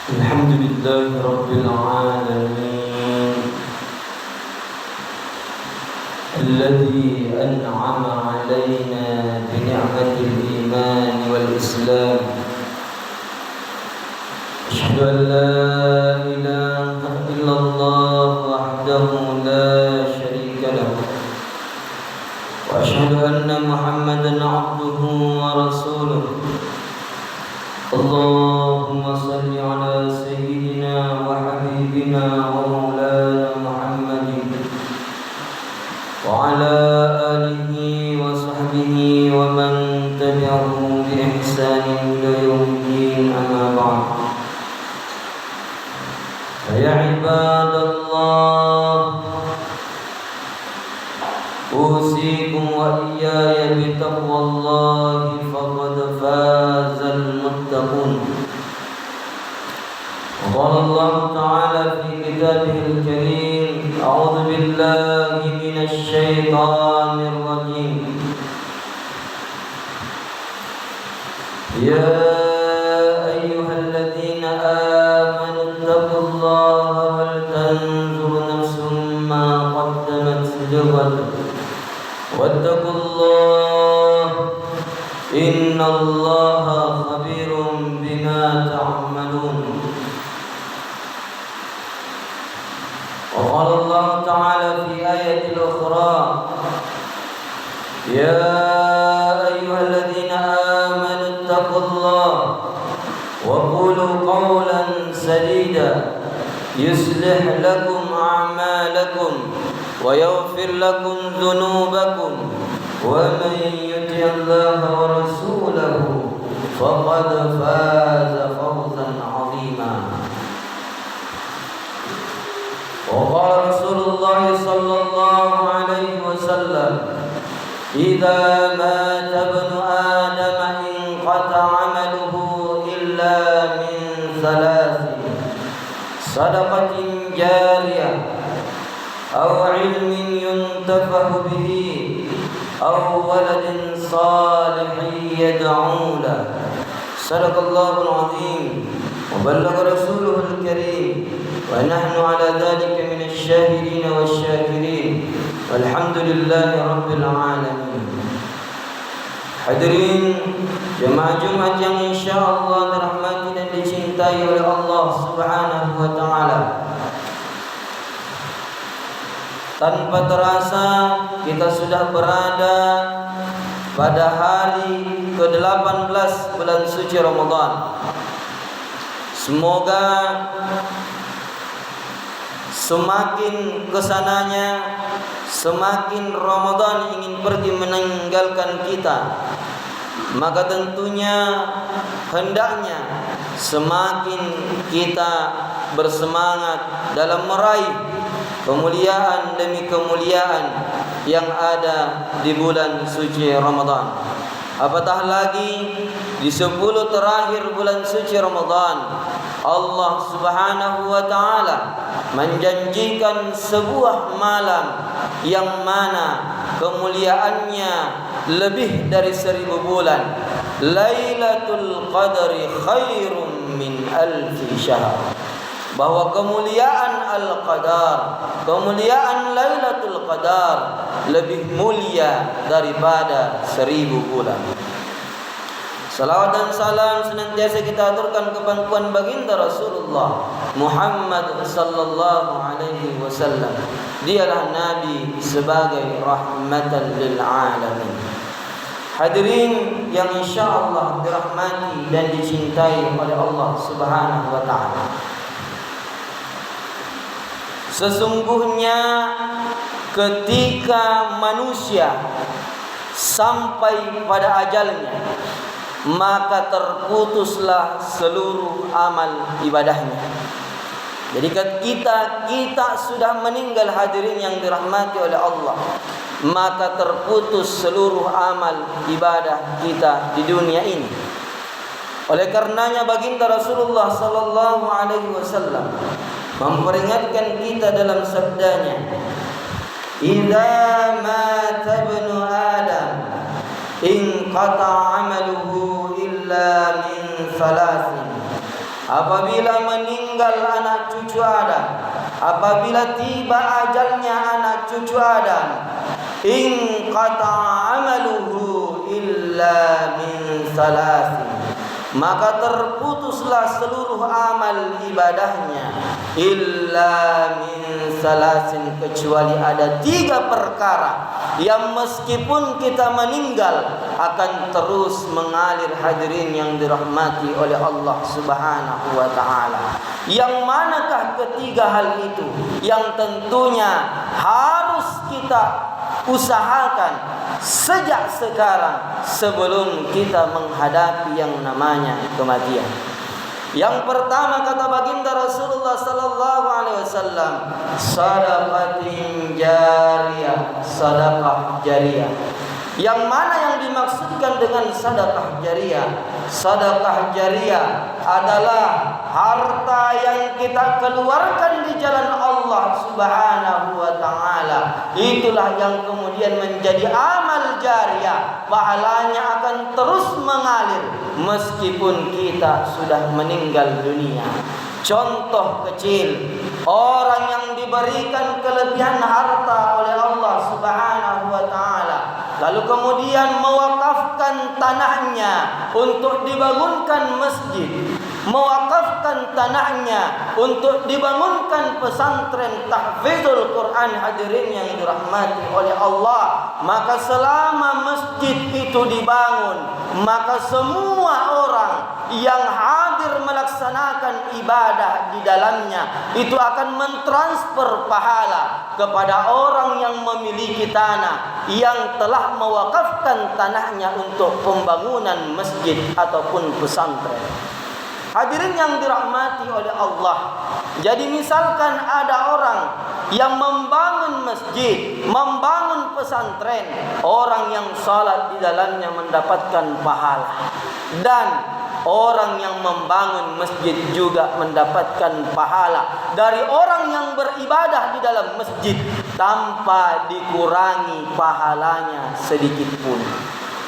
الحمد لله رب العالمين الذي أنعم علينا بنعمة الإيمان والإسلام. أشهد أن لا إله إلا الله وحده لا شريك له، وأشهد أن محمدا عبده ورسوله. اللهم صل على سيدنا وحبيبنا ومولانا محمد وعلى آله وصحبه ومن تبعه بإحسان إلى يوم الدين. أما بعد، فيا عباد الله، أوصيكم وإياي بتقوى الله فقد فاز المتقون. وقال الله تعالى في كتابه الكريم: أعوذ بالله من الشيطان الرجيم. يا أيها الذين آمنوا اتقوا الله ولتنظر نفس ما قدمت لغد واتقوا الله إن الله خبير بما تعملون. وقال الله تعالى في آية أخرى: يا أيها الذين آمنوا اتقوا الله وقولوا قولا سديدا يصلح لكم أعمالكم ويغفر لكم ذنوبكم ومن يطع الله ورسوله فقد فاز فوزا عظيما. وقال رسول الله صلى الله عليه وسلم: إذا مات ابن آدم انقطع عمله إلا من ثلاث: صدقة جارية أو علم ينتفع به أو ولد صالح يدعو له. صدق الله العظيم وبلغ رسوله الكريم ونحن على ذلك من الشاهدين والشاكرين والحمد لله رب العالمين. Hadirin jemaah Jumat yang insyaallah dirahmati dan dicintai oleh Allah Subhanahu wa taala. Tanpa terasa kita sudah berada pada hari ke-18 bulan suci Ramadan. Semoga semakin kesananya, semakin Ramadan ingin pergi meninggalkan kita, maka tentunya hendaknya semakin kita bersemangat dalam meraih kemuliaan demi kemuliaan yang ada di bulan suci Ramadan. Apatah lagi di 10 terakhir bulan suci Ramadan, Allah Subhanahu wa taala menjanjikan sebuah malam yang mana kemuliaannya lebih dari 1000 bulan. Lailatul Qadri khairum min alfi syahr. Bahwa kemuliaan Al-Qadar, kemuliaan Lailatul Qadar lebih mulia daripada 1000 bulan. Salawat dan salam senantiasa kita aturkan ke pangkuan baginda Rasulullah Muhammad sallallahu alaihi wasallam. Dialah Nabi sebagai rahmatan lil alamin. Hadirin yang insyaallah dirahmati dan dicintai oleh Allah Subhanahu wa taala. Sesungguhnya ketika manusia sampai pada ajalnya, maka terputuslah seluruh amal ibadahnya. Jadi kita sudah meninggal, hadirin yang dirahmati oleh Allah, maka terputus seluruh amal ibadah kita di dunia ini. Oleh karenanya baginda Rasulullah sallallahu alaihi wasallam memperingatkan kita dalam sabdanya, "Idza mata ibnu Adam inqata 'amaluhu illa min thalathin: apabila meninggal anak cucu Adam, apabila tiba ajalnya anak cucu Adam, in qata'a amaluhu illa min salasin, maka terputuslah seluruh amal ibadahnya, illa min salasin, kecuali ada 3 perkara yang meskipun kita meninggal akan terus mengalir, hadirin yang dirahmati oleh Allah Subhanahu wa taala. Yang manakah ketiga hal itu yang tentunya harus kita usahakan sejak sekarang sebelum kita menghadapi yang namanya kematian. Yang pertama kata baginda Rasulullah sallallahu alaihi wasallam, sadaqatin jariyah, sedekah jariyah. Yang mana yang dimaksudkan dengan sedekah jariyah? Sedekah jariyah adalah harta yang kita keluarkan di jalan Allah Subhanahu wa taala. Itulah yang kemudian menjadi amal jariyah. Pahalanya akan terus mengalir meskipun kita sudah meninggal dunia. Contoh kecil, orang yang diberikan kelebihan harta oleh Allah Subhanahu wa taala, lalu kemudian mewakafkan tanahnya untuk dibangunkan masjid, mewakafkan tanahnya untuk dibangunkan pesantren tahfizul Quran, hadirin yang dirahmati oleh Allah, maka selama masjid itu dibangun, maka semua orang yang hadir melaksanakan ibadah di dalamnya itu akan mentransfer pahala kepada orang yang memiliki tanah yang telah mewakafkan tanahnya untuk pembangunan masjid ataupun pesantren. Hadirin yang dirahmati oleh Allah, jadi misalkan ada orang yang membangun masjid, membangun pesantren, orang yang salat di dalamnya mendapatkan pahala, dan orang yang membangun masjid juga mendapatkan pahala dari orang yang beribadah di dalam masjid tanpa dikurangi pahalanya sedikit pun.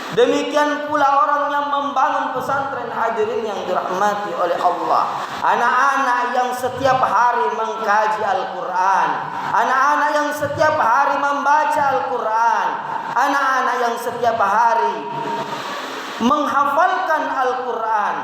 Demikian pula orang yang membangun pesantren, hadirin yang dirahmati oleh Allah. Anak-anak yang setiap hari mengkaji Al-Quran, anak-anak yang setiap hari membaca Al-Quran, anak-anak yang setiap hari menghafalkan Al-Quran,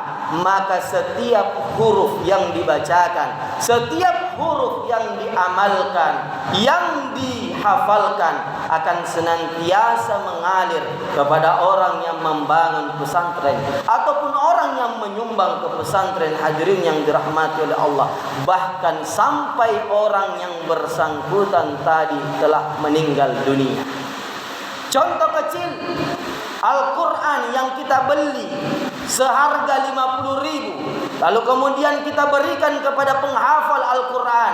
maka setiap huruf yang dibacakan, setiap huruf yang diamalkan, yang dihafalkan akan senantiasa mengalir kepada orang yang membangun pesantren ataupun orang yang menyumbang ke pesantren, hadirin yang dirahmati oleh Allah, bahkan sampai orang yang bersangkutan tadi telah meninggal dunia. Contoh kecil, Al-Quran yang kita beli seharga 50.000, lalu kemudian kita berikan kepada penghafal Al-Quran,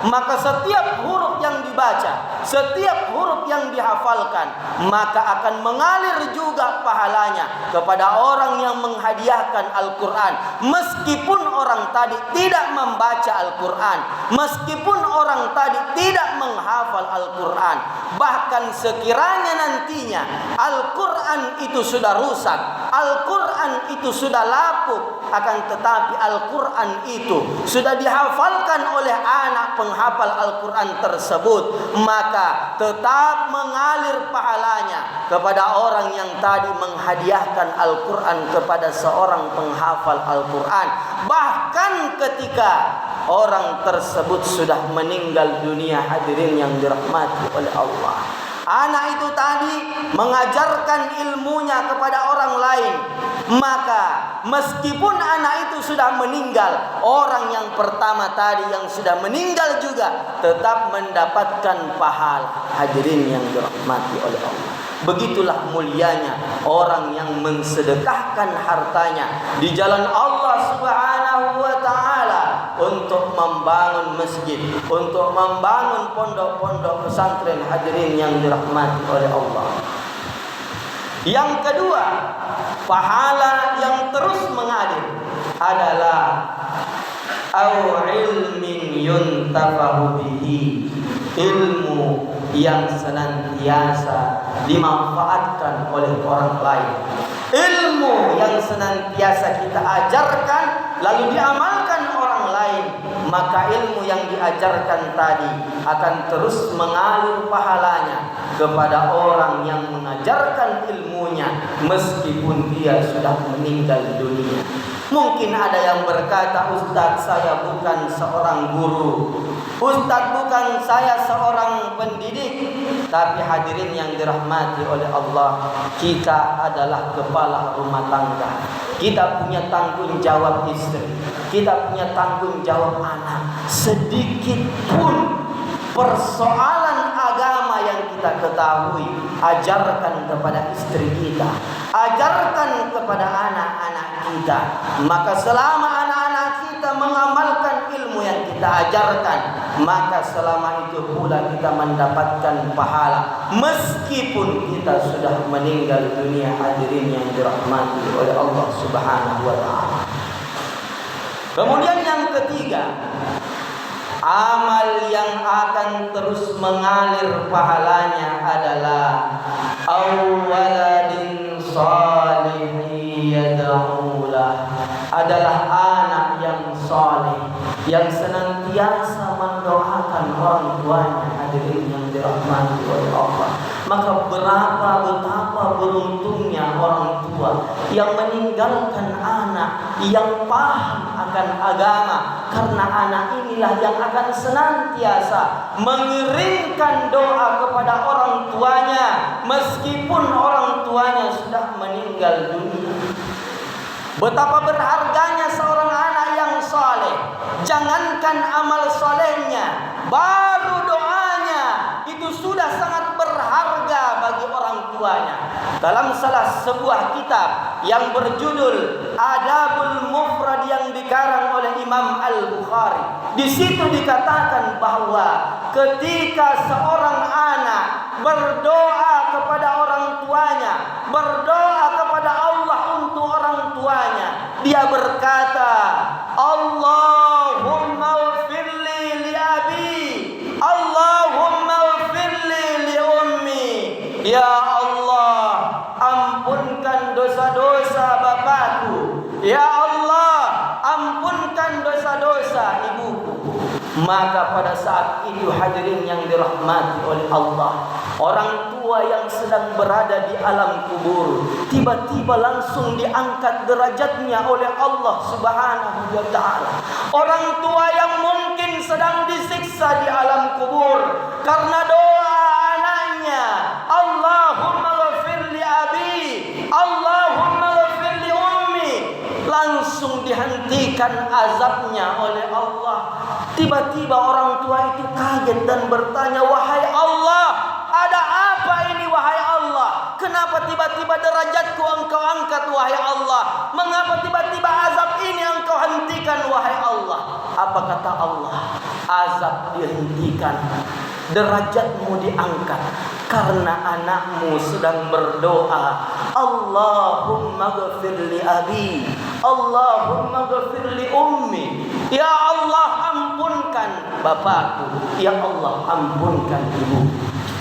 maka setiap huruf yang dibaca, setiap huruf yang dihafalkan, maka akan mengalir juga pahalanya kepada orang yang menghadiahkan Al-Quran. Meskipun orang tadi tidak membaca Al-Quran, meskipun orang tadi tidak menghafal Al-Quran, bahkan sekiranya nantinya Al-Quran itu sudah rusak, Al-Quran itu sudah lapuk, akan tetapi Al-Quran itu sudah dihafalkan oleh anak penghafal Al-Quran tersebut, maka tetap mengalir pahalanya kepada orang yang tadi menghadiahkan Al-Quran kepada seorang penghafal Al-Quran. Bahkan ketika orang tersebut sudah meninggal dunia, hadirin yang dirahmati oleh Allah, anak itu tadi mengajarkan ilmunya kepada orang lain, maka meskipun anak itu sudah meninggal, orang yang pertama tadi yang sudah meninggal juga tetap mendapatkan pahala, hadirin yang dirahmati oleh Allah. Begitulah mulianya orang yang mensedekahkan hartanya di jalan Allah Subhanahu wa taala untuk membangun masjid, untuk membangun pondok-pondok pesantren, hadirin yang dirahmati oleh Allah. Yang kedua, pahala yang terus mengalir adalah au ilmin yuntafahu bihi, ilmu yang senantiasa dimanfaatkan oleh orang lain, ilmu yang senantiasa kita ajarkan lalu diamalkan lain, maka ilmu yang diajarkan tadi akan terus mengalir pahalanya kepada orang yang mengajarkan ilmunya meskipun dia sudah meninggal dunia. Mungkin ada yang berkata, Ustaz, saya bukan seorang guru, Ustaz, bukan saya seorang pendidik. Tapi hadirin yang dirahmati oleh Allah, kita adalah kepala rumah tangga. Kita punya tanggung jawab istri, kita punya tanggung jawab anak. Sedikit pun persoalan agama yang kita ketahui, ajarkan kepada istri kita, ajarkan kepada anak-anak kita. Maka selama anak-anak kita mengamalkan ilmu yang kita ajarkan, maka selama itu pula kita mendapatkan pahala meskipun kita sudah meninggal dunia. Hadirin yang dirahmati oleh Allah Subhanahu wa taala. Kemudian yang ketiga, amal yang akan terus mengalir pahalanya adalah awaladin salihin yad'ulah, adalah anak yang saleh yang senantiasa mendoakan orang tuanya. Hadirin yang dirahmati oleh Allah, maka betapa beruntungnya orang tua yang meninggalkan anak yang paham akan agama, karena anak inilah yang akan senantiasa mengirimkan doa kepada orang tuanya meskipun orang tuanya sudah meninggal dunia. Betapa berharganya seorang anak yang saleh. Jangankan amal salehnya, baru doanya itu sudah sangat berharga bagi orang tuanya. Dalam salah sebuah kitab yang berjudul Adabul Mufrad yang dikarang oleh Imam Al-Bukhari, di situ dikatakan bahwa ketika seorang anak berdoa kepada orang tuanya, berdoa kepada Allah untuk orang tuanya, dia berkata, Allahumma ufirli li abi, Allahumma ufirli li ummi. Ya Allah, ampunkan dosa-dosa bapakku. Ya Allah, ampunkan dosa-dosa ibuku. Maka pada saat itu hadirin yang dirahmati oleh Allah, orang tua yang sedang berada di alam kubur tiba-tiba langsung diangkat derajatnya oleh Allah Subhanahu wa taala. Orang tua yang mungkin sedang disiksa di alam kubur karena doa anaknya, Allahumma ghafir li abi, Allahumma ghafir li ummi, langsung dihentikan azabnya oleh Allah. Tiba-tiba orang tua itu kaget dan bertanya, wahai Allah, ada apa ini wahai Allah? Kenapa tiba-tiba derajatku engkau angkat wahai Allah? Mengapa tiba-tiba azab ini engkau hentikan wahai Allah? Apa kata Allah? Azab dihentikan, derajatmu diangkat karena anakmu sedang berdoa, Allahumma ghafir li abi, Allahumma ghafir li ummi. Ya Allah, ampunkan bapakku, ya Allah, ampunkan ibu.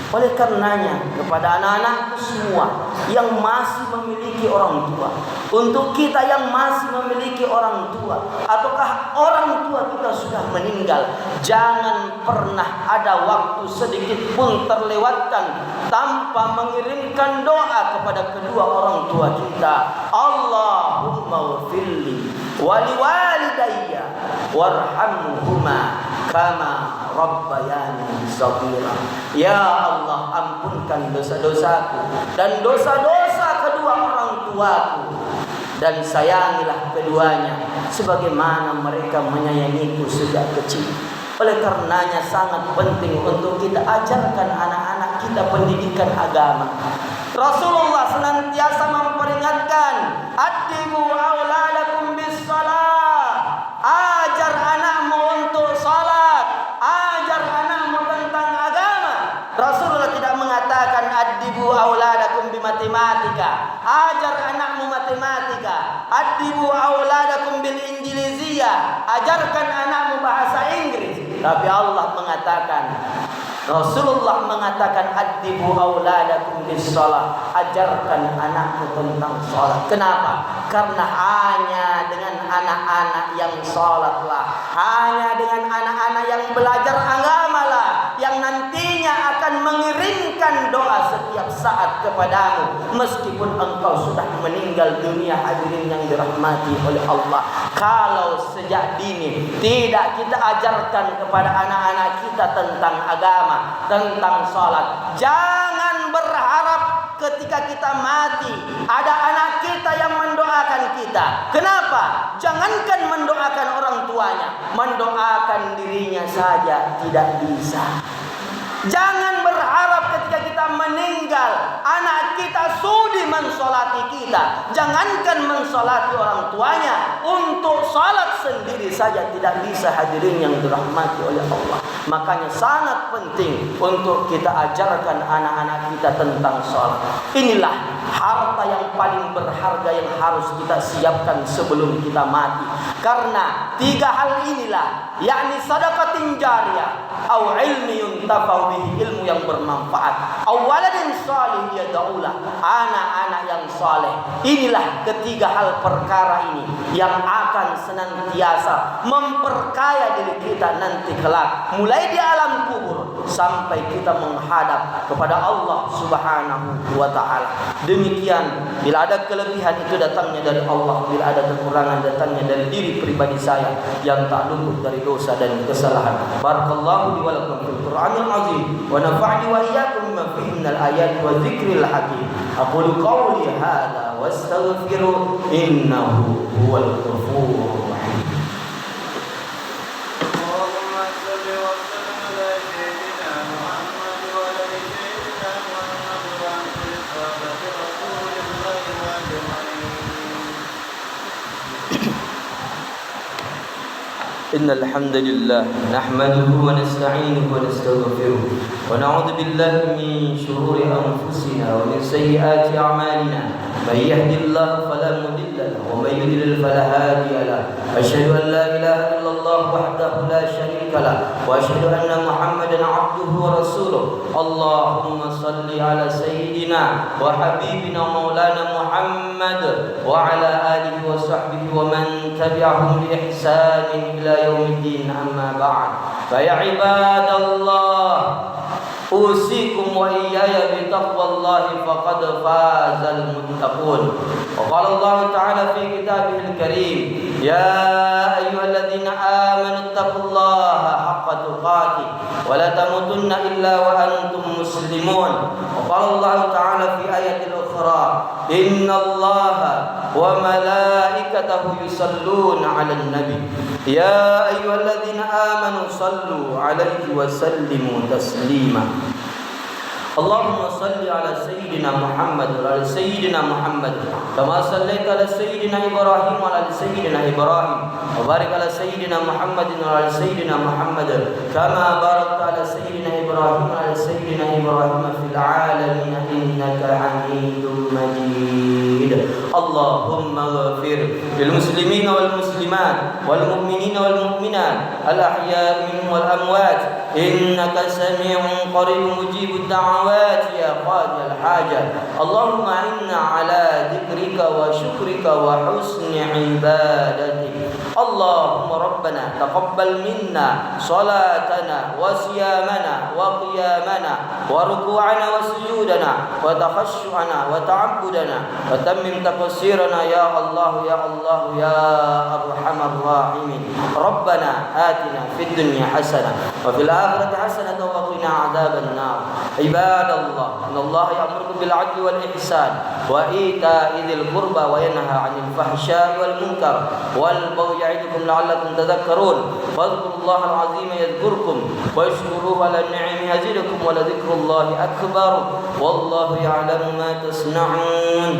Oleh karenanya kepada anak-anakku semua yang masih memiliki orang tua, untuk kita yang masih memiliki orang tua ataukah orang tua kita sudah meninggal, jangan pernah ada waktu sedikit pun terlewatkan tanpa mengirimkan doa kepada kedua orang tua kita. Allahumma ghfirli wa liwalidayya warhamhuma kama rabbayani shaghira. Ya Allah, ampunkan dosa-dosaku dan dosa-dosa kedua orang tuaku, dan sayangilah keduanya sebagaimana mereka menyayangiku sejak kecil. Oleh karenanya sangat penting untuk kita ajarkan anak-anak kita pendidikan agama. Rasulullah senantiasa memperingatkan, "Addibu auladakum bis shalah." Ajar anakmu untuk salat, ajar anakmu tentang agama. Rasulullah tidak mengatakan addibu auladakum bi matematika, ajar anakmu matematika. Addibu auladakum bil injiliziyah, ajarkan anakmu bahasa Inggris. Tapi Allah mengatakan, Rasulullah mengatakan addibu auladakum bis shalah, ajarkan anakmu tentang salat. Kenapa? Karena hanya dengan anak-anak yang sholatlah, hanya dengan anak-anak yang belajar agamalah, yang nantinya akan mengirimkan doa setiap saat kepadamu meskipun engkau sudah meninggal dunia. Hadirin yang dirahmati oleh Allah, kalau sejak dini tidak kita ajarkan kepada anak-anak kita tentang agama, tentang sholat, jangan berharap ketika kita mati ada anak kita yang mendoakan kita. Kenapa? Jangankan mendoakan orang tuanya, mendoakan dirinya saja tidak bisa. Jangan berharap ketika kita meninggal anak kita sudi mensolati kita. Jangankan mensolati orang tuanya, untuk salat sendiri saja tidak bisa. Hadirin yang dirahmati oleh Allah, makanya sangat penting untuk kita ajarkan anak-anak kita tentang salat. Inilah harta yang paling berharga yang harus kita siapkan sebelum kita mati. Karena tiga hal inilah, yakni sedekatin jariyah, au ilmi yuntafa'u bihi, ilmu yang bermanfaat, au waladin salih yad'ulah, anak-anak yang saleh. Inilah ketiga hal perkara ini yang akan senantiasa memperkaya diri kita nanti kelak, mulai di alam kubur sampai kita menghadap kepada Allah Subhanahu wa taala. Demikian, bila ada kelebihan itu datangnya dari Allah, bila ada kekurangan datangnya dari diri pribadi saya yang tak luput dari dosa dan kesalahan. Barakallahu li wa lakum fil Qur'anil azim wa nafa'ni wa iyyakum bima fihi minal ayati wa dzikril hakim. Aqulu qawli hadza wastaghfiru innahu huwal ghafurur rahim. إن الحمد لله نحمده ونستعينه ونستغفره ونعوذ بالله من شرور أنفسنا ومن سيئات أعمالنا. من يهد الله فلا مضل له ومن يضلل فلا هادي له. أشهد أن لا إله إلا الله وحده لا شريك له وأشهد أن محمدا عبده ورسوله. اللهم صل على سيدنا وحبيبنا مولانا محمد وعلى آله وصحبه ومن تبعهم بإحسان إلى يوم الدين. أما بعد، فيا عباد الله، أوصيكم وإياي بتقوى الله فقد فاز المتقون. وقال الله تعالى في كتابه الكريم: يا أيها الذين آمنوا اتقوا الله حق تقاته ولا تموتن إلا وأنتم مسلمون. وقال الله تعالى في آية أخرى: إن الله وملائكته يصلون على النبي يا أيها الذين آمنوا صلوا عليه وسلموا تسليما. اللهم صل على سيدنا محمد وعلى سيدنا محمد كما صليت على سيدنا إبراهيم وعلى سيدنا إبراهيم وبارك على سيدنا محمد وعلى سيدنا محمد كما باركت على سيدنا إبراهيم وعلى سيدنا إبراهيم في العالمين إنك حميد مجيد. اللهم اغفر للمسلمين والمسلمات والمؤمنين والمؤمنات الأحياء منهم والأموات إنك سميع قريب مجيب الدعوات يا قاضي الحاجة. اللهم إنا على ذكرك وشكرك وحسن عبادتك. اللهم ربنا تقبل منا صلاتنا وصيامنا وقيامنا وركوعنا وسجودنا وتخشعنا وتعبدنا وتمم تقصيرنا يا الله يا الله يا أرحم الراحمين. ربنا آتنا في الدنيا حسنة وفي الآخرة حسنة وقنا عذاب النار. عباد الله، إن الله يأمركم بالعدل والإحسان وإيتاء ذي القربى وينهى عن الفحشاء والمنكر والبغي يعظكم لعلكم تذكرون. فاذكروا الله العظيم يذكركم واشكروه على النعم يزدكم ولذكر الله أكبر والله يعلم ما تصنعون.